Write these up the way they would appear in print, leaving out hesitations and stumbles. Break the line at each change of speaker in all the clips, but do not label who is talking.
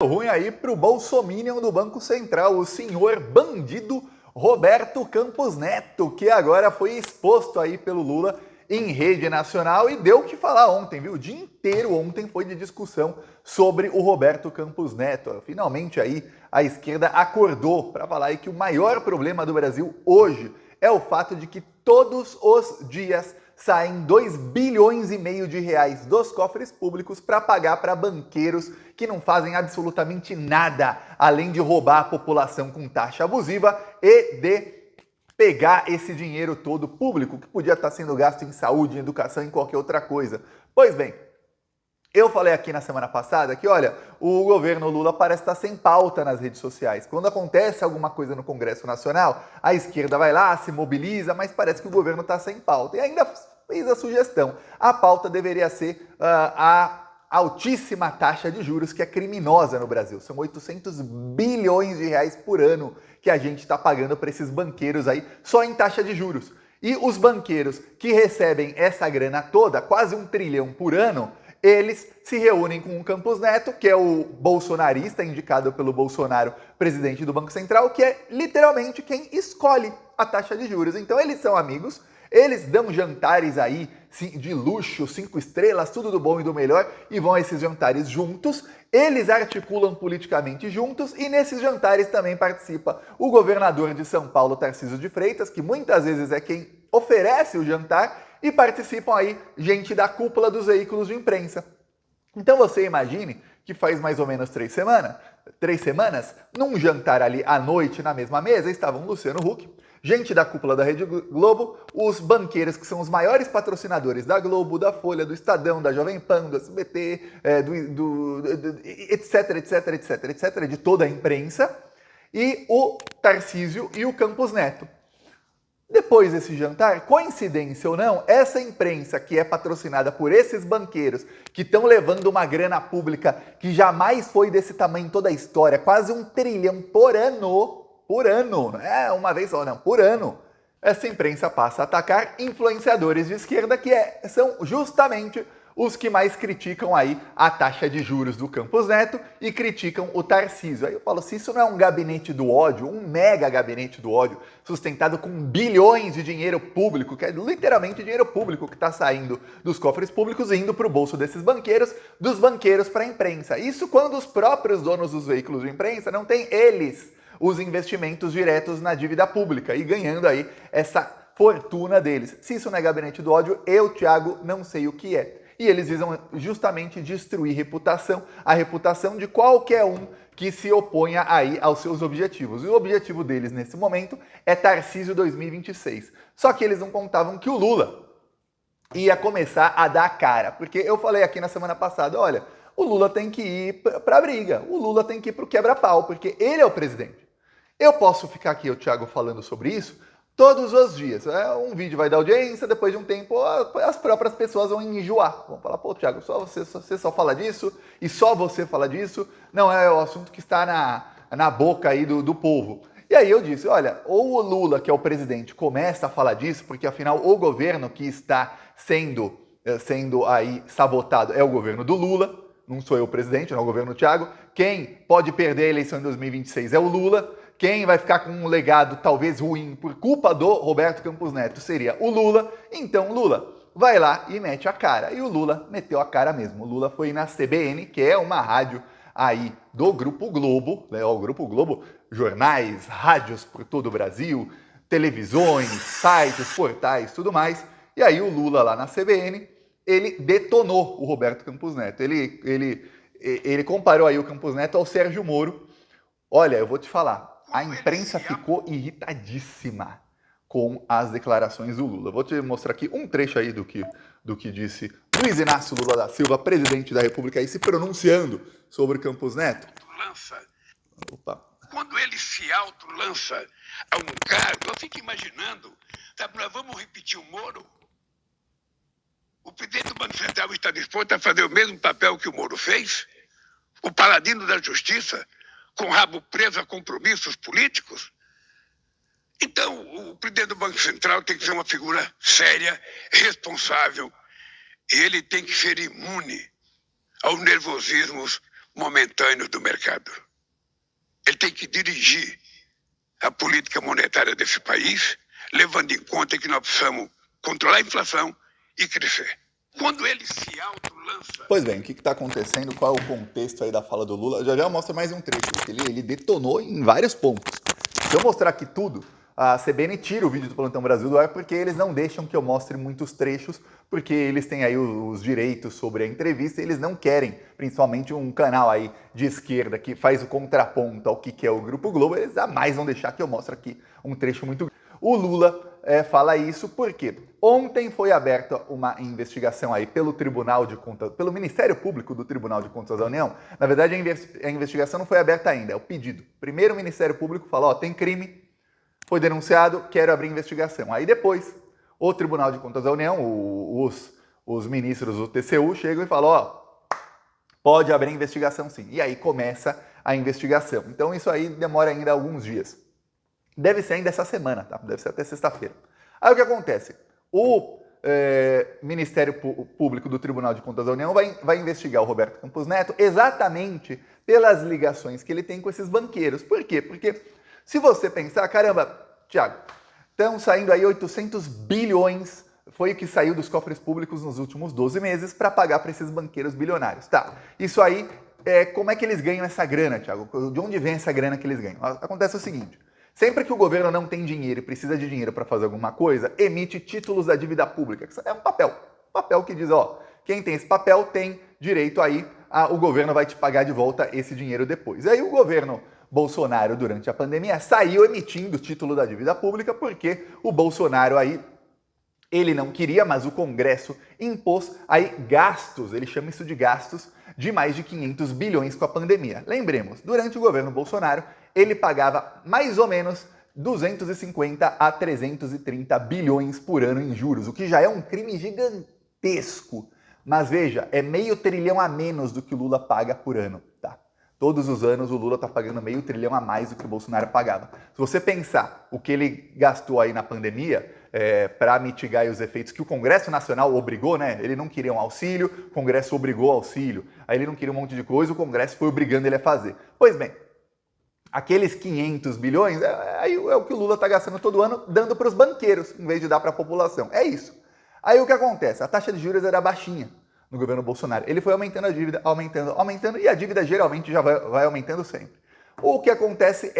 Ruim aí pro bolsominion do Banco Central, o senhor bandido Roberto Campos Neto, que agora foi exposto aí pelo Lula em rede nacional e deu o que falar ontem, viu? O dia inteiro ontem foi de discussão sobre o Roberto Campos Neto. Finalmente aí a esquerda acordou para falar aí que o maior problema do Brasil hoje é o fato de que todos os dias saem 2 bilhões e meio de reais dos cofres públicos para pagar para banqueiros que não fazem absolutamente nada, além de roubar a população com taxa abusiva e de pegar esse dinheiro todo público que podia estar sendo gasto em saúde, em educação, em qualquer outra coisa. Pois bem, eu falei aqui na semana passada que, olha, o governo Lula parece estar sem pauta nas redes sociais. Quando acontece alguma coisa no Congresso Nacional, a esquerda vai lá, se mobiliza, mas parece que o governo está sem pauta. E ainda fez a sugestão. A pauta deveria ser a altíssima taxa de juros, que é criminosa no Brasil. São 800 bilhões de reais por ano que a gente está pagando para esses banqueiros aí, só em taxa de juros. E os banqueiros que recebem essa grana toda, quase 1 trilhão por ano, eles se reúnem com o Campos Neto, que é o bolsonarista indicado pelo Bolsonaro, presidente do Banco Central, que é literalmente quem escolhe a taxa de juros. Então eles são amigos, eles dão jantares aí de luxo, 5 estrelas, tudo do bom e do melhor, e vão a esses jantares juntos, eles articulam politicamente juntos, e nesses jantares também participa o governador de São Paulo, Tarcísio de Freitas, que muitas vezes é quem oferece o jantar, e participam aí gente da cúpula dos veículos de imprensa. Então você imagine que faz mais ou menos 3 semanas, num jantar ali à noite na mesma mesa, estavam Luciano Huck, gente da cúpula da Rede Globo, os banqueiros que são os maiores patrocinadores da Globo, da Folha, do Estadão, da Jovem Pan, do SBT, etc, etc, etc, etc, de toda a imprensa, e o Tarcísio e o Campos Neto. Depois desse jantar, coincidência ou não, essa imprensa que é patrocinada por esses banqueiros que estão levando uma grana pública que jamais foi desse tamanho em toda a história, quase 1 trilhão por ano, não é uma vez só, não, por ano, essa imprensa passa a atacar influenciadores de esquerda que são justamente os que mais criticam aí a taxa de juros do Campos Neto e criticam o Tarcísio. Aí eu falo, se isso não é um gabinete do ódio, um mega gabinete do ódio, sustentado com bilhões de dinheiro público, que é literalmente dinheiro público que está saindo dos cofres públicos e indo para o bolso desses banqueiros, dos banqueiros para a imprensa. Isso quando os próprios donos dos veículos de imprensa não têm eles os investimentos diretos na dívida pública e ganhando aí essa fortuna deles. Se isso não é gabinete do ódio, eu, Thiago, não sei o que é. E eles visam justamente destruir a reputação de qualquer um que se oponha aí aos seus objetivos. E o objetivo deles nesse momento é Tarcísio 2026. Só que eles não contavam que o Lula ia começar a dar a cara. Porque eu falei aqui na semana passada, olha, o Lula tem que ir para a briga, o Lula tem que ir para o quebra-pau, porque ele é o presidente. Eu posso ficar aqui, o Thiago, falando sobre isso todos os dias. Um vídeo vai dar audiência, depois de um tempo as próprias pessoas vão enjoar. Vão falar, pô, Thiago, você só fala disso e só você fala disso. Não é o assunto que está na boca aí do povo. E aí eu disse, olha, ou o Lula, que é o presidente, começa a falar disso, porque afinal o governo que está sendo aí sabotado é o governo do Lula, não sou eu o presidente, não é o governo do Thiago. Quem pode perder a eleição em 2026 é o Lula. Quem vai ficar com um legado talvez ruim por culpa do Roberto Campos Neto seria o Lula. Então, Lula vai lá e mete a cara. E o Lula meteu a cara mesmo. O Lula foi na CBN, que é uma rádio aí do Grupo Globo, né? O Grupo Globo, jornais, rádios por todo o Brasil, televisões, sites, portais, tudo mais. E aí o Lula lá na CBN, ele detonou o Roberto Campos Neto. Ele comparou aí o Campos Neto ao Sérgio Moro. Olha, eu vou te falar, a imprensa ficou irritadíssima com as declarações do Lula. Vou te mostrar aqui um trecho aí do que disse Luiz Inácio Lula da Silva, presidente da República, aí se pronunciando sobre Campos Neto.
Quando ele se autolança a um cargo, eu fico imaginando, sabe, nós vamos repetir o Moro? O presidente do Banco Central está disposto a fazer o mesmo papel que o Moro fez? O paladino da justiça? Com o rabo preso a compromissos políticos? Então, o presidente do Banco Central tem que ser uma figura séria, responsável, e ele tem que ser imune aos nervosismos momentâneos do mercado. Ele tem que dirigir a política monetária desse país, levando em conta que nós precisamos controlar a inflação e crescer. Quando ele se autolança...
Pois bem, o que está acontecendo? Qual é o contexto aí da fala do Lula? Já mostra mais um trecho, porque ele detonou em vários pontos. Se eu mostrar aqui tudo, a CBN tira o vídeo do Plantão Brasil do ar porque eles não deixam que eu mostre muitos trechos, porque eles têm aí os direitos sobre a entrevista e eles não querem, principalmente um canal aí de esquerda que faz o contraponto ao que é o Grupo Globo, eles jamais vão deixar que eu mostre aqui um trecho muito grande. O Lula fala isso porque ontem foi aberta uma investigação aí pelo Tribunal de Contas, pelo Ministério Público do Tribunal de Contas da União. Na verdade, a investigação não foi aberta ainda, é o pedido. Primeiro o Ministério Público falou, tem crime, foi denunciado, quero abrir investigação. Aí depois, o Tribunal de Contas da União, os ministros do TCU chegam e falam, pode abrir investigação sim. E aí começa a investigação. Então isso aí demora ainda alguns dias. Deve ser ainda essa semana, tá? Deve ser até sexta-feira. Aí o que acontece? O Ministério Público do Tribunal de Contas da União vai investigar o Roberto Campos Neto exatamente pelas ligações que ele tem com esses banqueiros. Por quê? Porque se você pensar, caramba, Thiago, estão saindo aí 800 bilhões, foi o que saiu dos cofres públicos nos últimos 12 meses para pagar para esses banqueiros bilionários. Tá, isso aí, como é que eles ganham essa grana, Thiago? De onde vem essa grana que eles ganham? Acontece o seguinte... Sempre que o governo não tem dinheiro e precisa de dinheiro para fazer alguma coisa, emite títulos da dívida pública. Que é um papel que diz, quem tem esse papel tem direito aí, o governo vai te pagar de volta esse dinheiro depois. E aí o governo Bolsonaro, durante a pandemia, saiu emitindo o título da dívida pública porque o Bolsonaro aí, ele não queria, mas o Congresso impôs aí gastos, ele chama isso de gastos, de mais de 500 bilhões com a pandemia. Lembremos, durante o governo Bolsonaro, ele pagava mais ou menos 250 a 330 bilhões por ano em juros, o que já é um crime gigantesco. Mas veja, é meio trilhão a menos do que o Lula paga por ano, tá? Todos os anos o Lula está pagando meio trilhão a mais do que o Bolsonaro pagava. Se você pensar o que ele gastou aí na pandemia para mitigar os efeitos que o Congresso Nacional obrigou, né? Ele não queria um auxílio, o Congresso obrigou auxílio. Aí ele não queria um monte de coisa, o Congresso foi obrigando ele a fazer. Pois bem, aqueles 500 bilhões é o que o Lula está gastando todo ano, dando para os banqueiros, em vez de dar para a população. É isso. Aí o que acontece? A taxa de juros era baixinha no governo Bolsonaro. Ele foi aumentando a dívida, aumentando, e a dívida geralmente já vai aumentando sempre. O que acontece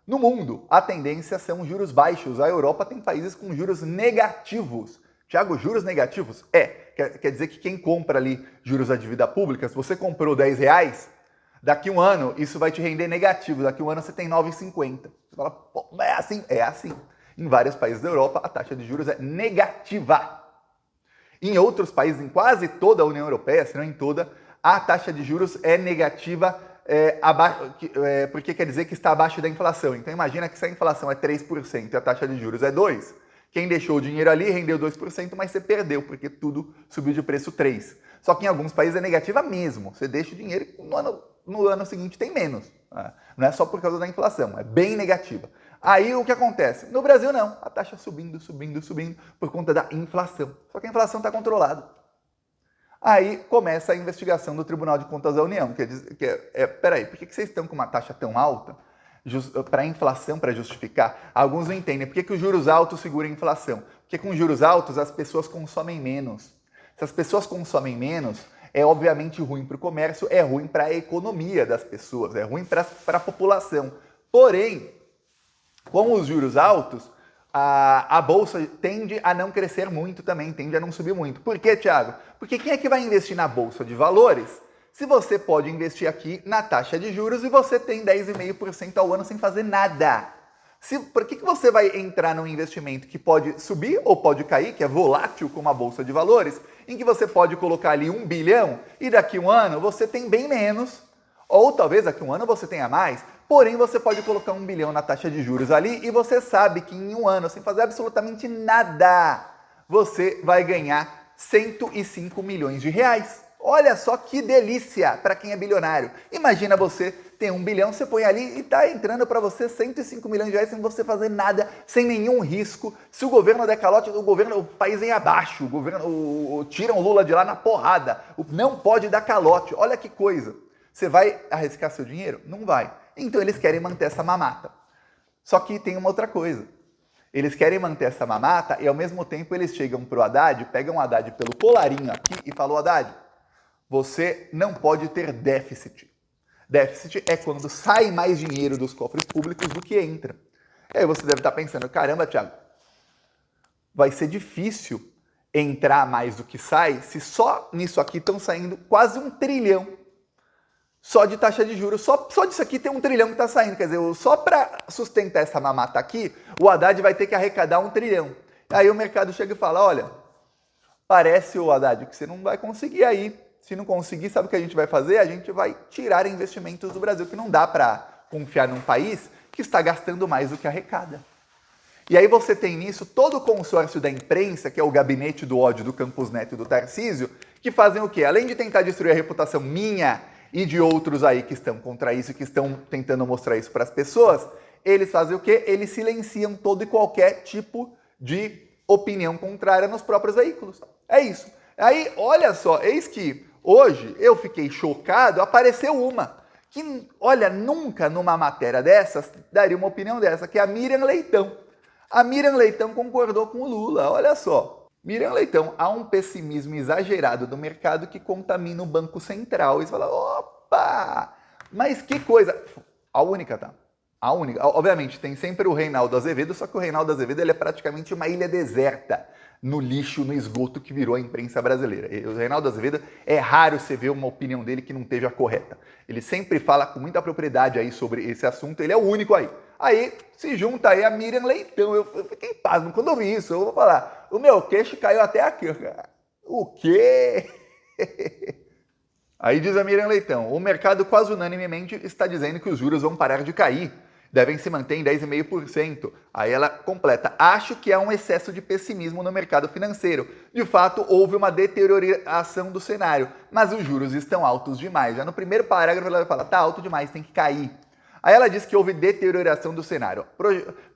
no mundo, a tendência são juros baixos. A Europa tem países com juros negativos. Tiago, juros negativos? Quer dizer que quem compra ali juros da dívida pública, se você comprou R$10, daqui um ano isso vai te render negativo. Daqui um ano você tem 9,50. Você fala, pô, é assim? É assim. Em vários países da Europa, a taxa de juros é negativa. Em outros países, em quase toda a União Europeia, se não em toda, a taxa de juros é negativa, porque quer dizer que está abaixo da inflação. Então imagina que se a inflação é 3% e a taxa de juros é 2%, quem deixou o dinheiro ali rendeu 2%, mas você perdeu, porque tudo subiu de preço 3%. Só que em alguns países é negativa mesmo. Você deixa o dinheiro e no ano seguinte tem menos. Não é só por causa da inflação, é bem negativa. Aí o que acontece? No Brasil não, a taxa subindo por conta da inflação. Só que a inflação está controlada. Aí começa a investigação do Tribunal de Contas da União, peraí, por que vocês estão com uma taxa tão alta para a inflação, para justificar? Alguns não entendem, por que os juros altos seguram a inflação? Porque com juros altos as pessoas consomem menos. Se as pessoas consomem menos, é obviamente ruim para o comércio, é ruim para a economia das pessoas, é ruim para a população. Porém, com os juros altos, a bolsa tende a não crescer muito também, tende a não subir muito. Por quê, Thiago? Porque quem é que vai investir na bolsa de valores se você pode investir aqui na taxa de juros e você tem 10,5% ao ano sem fazer nada? Por que você vai entrar num investimento que pode subir ou pode cair, que é volátil como a bolsa de valores, em que você pode colocar ali 1 bilhão e daqui um ano você tem bem menos, ou talvez daqui um ano você tenha mais, porém você pode colocar 1 bilhão na taxa de juros ali e você sabe que em um ano, sem fazer absolutamente nada, você vai ganhar 105 milhões de reais. Olha só que delícia para quem é bilionário. Imagina você tem 1 bilhão, você põe ali e está entrando para você 105 milhões de reais sem você fazer nada, sem nenhum risco. Se o governo der calote, o país vem abaixo, tiram o Lula de lá na porrada. Não pode dar calote. Olha que coisa. Você vai arriscar seu dinheiro? Não vai. Então eles querem manter essa mamata. Só que tem uma outra coisa. Eles querem manter essa mamata e ao mesmo tempo eles chegam pro Haddad, pegam o Haddad pelo colarinho aqui e falam: Haddad, você não pode ter déficit. Déficit é quando sai mais dinheiro dos cofres públicos do que entra. E aí você deve estar pensando: caramba, Thiago, vai ser difícil entrar mais do que sai se só nisso aqui estão saindo quase 1 trilhão só de taxa de juros. Só disso aqui tem 1 trilhão que está saindo. Quer dizer, só para sustentar essa mamata aqui, o Haddad vai ter que arrecadar 1 trilhão. Aí o mercado chega e fala: olha, parece, o Haddad, que você não vai conseguir aí. Se não conseguir, sabe o que a gente vai fazer? A gente vai tirar investimentos do Brasil, que não dá para confiar num país que está gastando mais do que arrecada. E aí você tem nisso todo o consórcio da imprensa, que é o gabinete do ódio do Campos Neto e do Tarcísio, que fazem o quê? Além de tentar destruir a reputação minha e de outros aí que estão contra isso e que estão tentando mostrar isso para as pessoas, eles fazem o quê? Eles silenciam todo e qualquer tipo de opinião contrária nos próprios veículos. É isso. Aí, olha só, eis que hoje eu fiquei chocado, apareceu uma que, olha, nunca numa matéria dessas daria uma opinião dessa, que é a Miriam Leitão. A Miriam Leitão concordou com o Lula, olha só. Miriam Leitão, há um pessimismo exagerado do mercado que contamina o Banco Central. E você fala: opa, mas que coisa. A única, tá? A única. Obviamente, tem sempre o Reinaldo Azevedo, só que o Reinaldo Azevedo ele é praticamente uma ilha deserta no lixo, no esgoto que virou a imprensa brasileira. O Reinaldo Azevedo, é raro você ver uma opinião dele que não esteja correta. Ele sempre fala com muita propriedade aí sobre esse assunto, ele é o único aí. Aí se junta aí a Miriam Leitão. Eu fiquei pasmo quando eu vi isso. Eu vou falar, o meu queixo caiu até aqui. O quê? Aí diz a Miriam Leitão: o mercado quase unanimemente está dizendo que os juros vão parar de cair. Devem se manter em 10,5%. Aí ela completa: acho que há um excesso de pessimismo no mercado financeiro. De fato, houve uma deterioração do cenário, mas os juros estão altos demais. Já no primeiro parágrafo ela fala: tá alto demais, tem que cair. Aí ela diz que houve deterioração do cenário.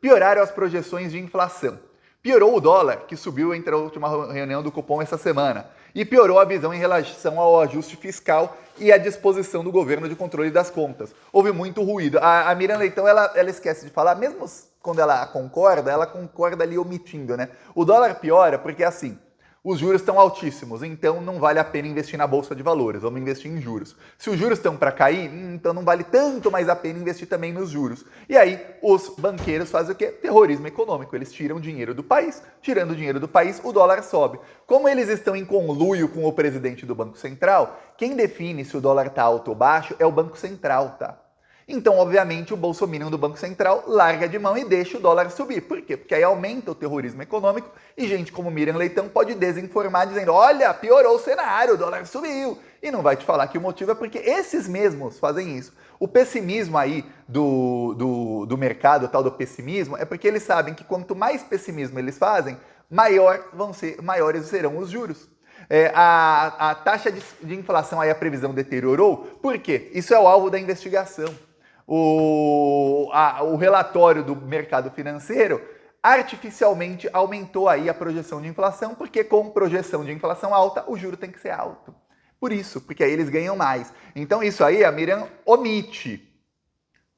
Pioraram as projeções de inflação. Piorou o dólar, que subiu entre a última reunião do Copom essa semana. E piorou a visão em relação ao ajuste fiscal e à disposição do governo de controle das contas. Houve muito ruído. A Miriam Leitão, ela esquece de falar, mesmo quando ela concorda ali omitindo, né? O dólar piora porque, assim, os juros estão altíssimos, então não vale a pena investir na Bolsa de Valores, vamos investir em juros. Se os juros estão para cair, então não vale tanto mais a pena investir também nos juros. E aí os banqueiros fazem o quê? Terrorismo econômico, eles tiram dinheiro do país, tirando dinheiro do país, o dólar sobe. Como eles estão em conluio com o presidente do Banco Central, quem define se o dólar está alto ou baixo é o Banco Central, tá? Então, obviamente, o bolsominion do Banco Central larga de mão e deixa o dólar subir. Por quê? Porque aí aumenta o terrorismo econômico e gente como Miriam Leitão pode desinformar dizendo: olha, piorou o cenário, o dólar subiu. E não vai te falar que o motivo é porque esses mesmos fazem isso. O pessimismo aí do mercado, o tal do pessimismo, é porque eles sabem que quanto mais pessimismo eles fazem, maiores serão os juros. A taxa de inflação, aí a previsão deteriorou. Por quê? Isso é o alvo da investigação. O relatório do mercado financeiro artificialmente aumentou aí a projeção de inflação, porque com projeção de inflação alta, o juro tem que ser alto. Por isso, porque aí eles ganham mais. Então isso aí a Miriam omite.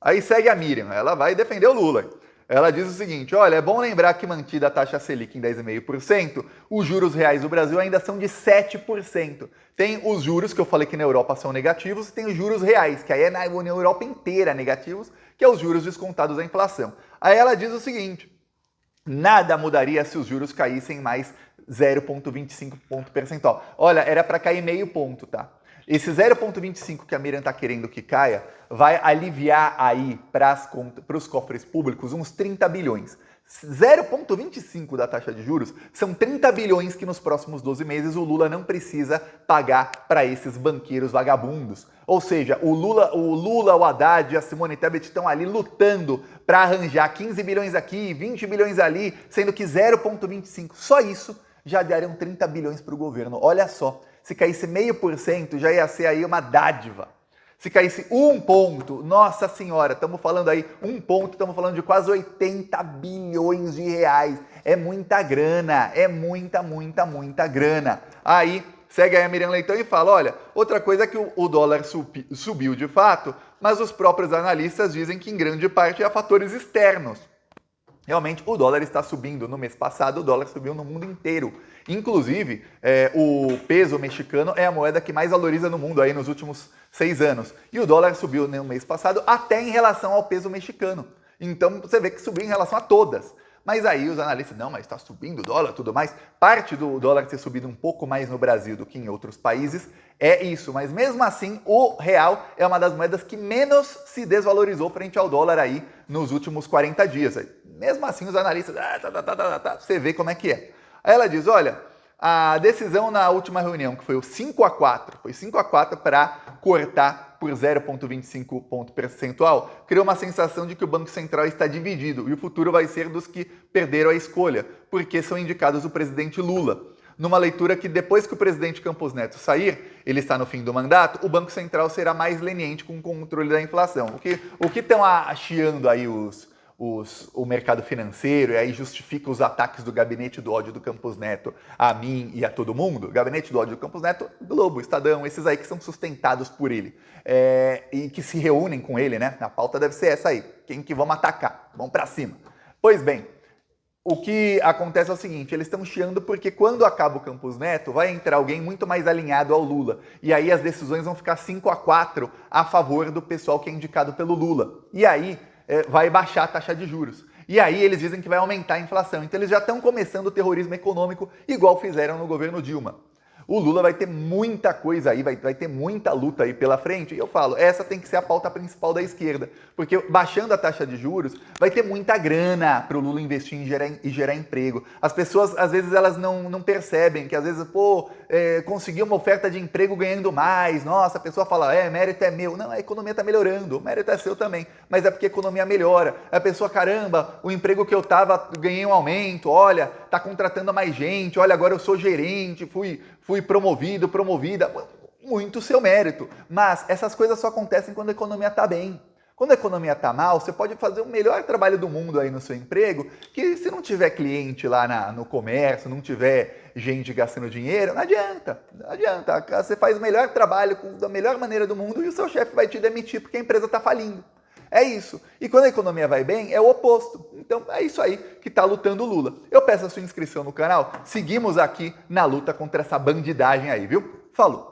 Aí segue a Miriam, ela vai defender o Lula. Ela diz o seguinte: olha, é bom lembrar que mantida a taxa Selic em 10,5%, os juros reais do Brasil ainda são de 7%. Tem os juros que eu falei que na Europa são negativos e tem os juros reais, que aí é na União Europeia inteira negativos, que é os juros descontados da inflação. Aí ela diz o seguinte: nada mudaria se os juros caíssem mais 0,25 ponto percentual. Olha, era para cair meio ponto, tá? Esse 0,25 que a Miriam está querendo que caia vai aliviar aí para os cofres públicos uns 30 bilhões. 0,25 da taxa de juros são 30 bilhões que nos próximos 12 meses o Lula não precisa pagar para esses banqueiros vagabundos. Ou seja, o Lula, o Haddad e a Simone Tebet estão ali lutando para arranjar 15 bilhões aqui, 20 bilhões ali, sendo que 0,25, só isso já dariam 30 bilhões para o governo. Olha só, se caísse 0,5% já ia ser aí uma dádiva. Se caísse 1 ponto, nossa senhora, estamos falando aí, 1 ponto, estamos falando de quase 80 bilhões de reais. É muita grana, é muita grana. Aí Segue aí a Miriam Leitão e fala, olha, outra coisa é que o dólar subiu de fato, mas os próprios analistas dizem que em grande parte é fatores externos. Realmente, o dólar está subindo. No mês passado, o dólar subiu no mundo inteiro. Inclusive, o peso mexicano é a moeda que mais valoriza no mundo aí nos últimos 6 anos. E o dólar subiu no mês passado até em relação ao peso mexicano. Então, você vê que subiu em relação a todas. Mas aí os analistas, não, mas está subindo o dólar e tudo mais. Parte do dólar ter subido um pouco mais no Brasil do que em outros países é isso. Mas mesmo assim, o real é uma das moedas que menos se desvalorizou frente ao dólar aí nos últimos 40 dias. Mesmo assim, os analistas, você vê como é que é. Aí ela diz, olha, a decisão na última reunião, que foi o 5-4, foi 5-4 para cortar por 0,25 ponto percentual, criou uma sensação de que o Banco Central está dividido e o futuro vai ser dos que perderam a escolha, porque são indicados o presidente Lula. Numa leitura que depois que o presidente Campos Neto sair, ele está no fim do mandato, o Banco Central será mais leniente com o controle da inflação. O que estão chiando aí o mercado financeiro, e aí justifica os ataques do gabinete do ódio do Campos Neto a mim e a todo mundo. Gabinete do ódio do Campos Neto, Globo, Estadão, esses aí que são sustentados por ele e que se reúnem com ele, né? A pauta deve ser essa aí, quem que vamos atacar, vamos pra cima. Pois bem, o que acontece é o seguinte, eles estão chiando porque quando acaba o Campos Neto, vai entrar alguém muito mais alinhado ao Lula. E aí as decisões vão ficar 5-4 a favor do pessoal que é indicado pelo Lula. E aí vai baixar a taxa de juros. E aí eles dizem que vai aumentar a inflação. Então eles já estão começando o terrorismo econômico igual fizeram no governo Dilma. O Lula vai ter muita coisa aí, vai ter muita luta aí pela frente. E eu falo, essa tem que ser a pauta principal da esquerda. Porque baixando a taxa de juros, vai ter muita grana para o Lula investir e gerar emprego. As pessoas, às vezes, elas não percebem que, às vezes, conseguir uma oferta de emprego ganhando mais. Nossa, a pessoa fala, mérito é meu. Não, a economia está melhorando, o mérito é seu também. Mas é porque a economia melhora. A pessoa, caramba, o emprego que eu tava, ganhei um aumento. Olha, tá contratando mais gente. Olha, agora eu sou gerente, fui promovido, promovida, muito seu mérito. Mas essas coisas só acontecem quando a economia está bem. Quando a economia está mal, você pode fazer o melhor trabalho do mundo aí no seu emprego, que se não tiver cliente lá no comércio, não tiver gente gastando dinheiro, não adianta. Você faz o melhor trabalho da melhor maneira do mundo e o seu chefe vai te demitir porque a empresa está falindo. É isso. E quando a economia vai bem, é o oposto. Então é isso aí que está lutando o Lula. Eu peço a sua inscrição no canal. Seguimos aqui na luta contra essa bandidagem aí, viu? Falou!